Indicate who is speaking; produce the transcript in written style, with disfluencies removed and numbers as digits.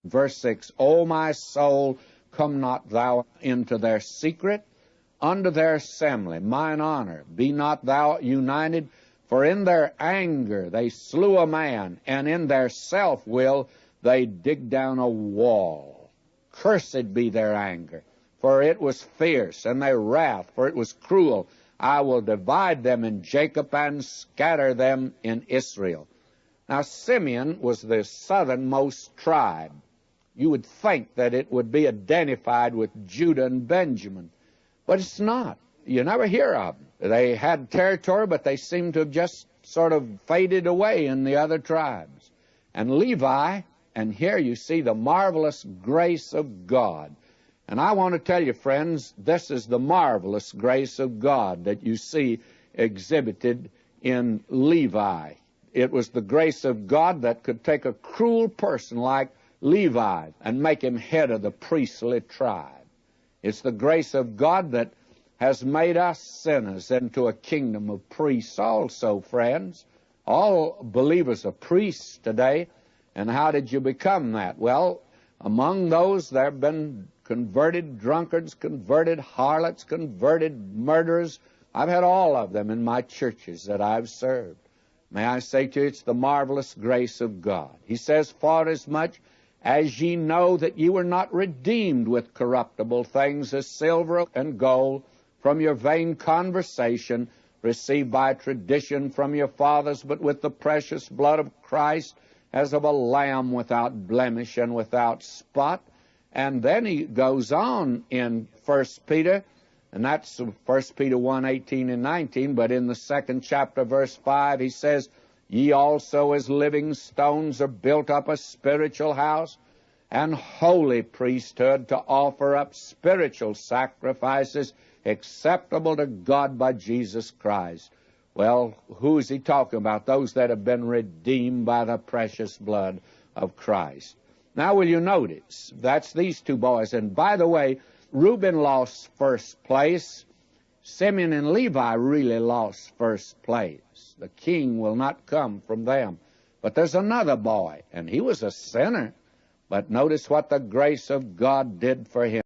Speaker 1: Verse 6, O my soul, come not thou into their secret, unto their assembly, mine honor, be not thou united, for in their anger they slew a man, and in their self-will they dig down a wall. Cursed be their anger, for it was fierce, and their wrath, for it was cruel. I will divide them in Jacob and scatter them in Israel. Now Simeon was the southernmost tribe. You would think that it would be identified with Judah and Benjamin, but it's not. You never hear of them. They had territory, but they seem to have just sort of faded away in the other tribes. And Levi, and here you see the marvelous grace of God. And I want to tell you, friends, this is the marvelous grace of God that you see exhibited in Levi. It was the grace of God that could take a cruel person like Levi and make him head of the priestly tribe. It's the grace of God that has made us sinners into a kingdom of priests also, friends. All believers are priests today. And how did you become that? Well, among those there have been converted drunkards, converted harlots, converted murderers. I've had all of them in my churches that I've served. May I say to you, it's the marvelous grace of God. He says, forasmuch as ye know that ye were not redeemed with corruptible things as silver and gold from your vain conversation received by tradition from your fathers, but with the precious blood of Christ as of a lamb without blemish and without spot. And then he goes on in 1 Peter, and that's 1 Peter 1, 18 and 19, but in the 2nd chapter, verse 5, he says, ye also as living stones are built up a spiritual house and holy priesthood to offer up spiritual sacrifices acceptable to God by Jesus Christ. Well, who is he talking about? Those that have been redeemed by the precious blood of Christ. Now, will you notice, that's these two boys. And by the way, Reuben lost first place. Simeon and Levi really lost first place. The king will not come from them. But there's another boy, and he was a sinner. But notice what the grace of God did for him.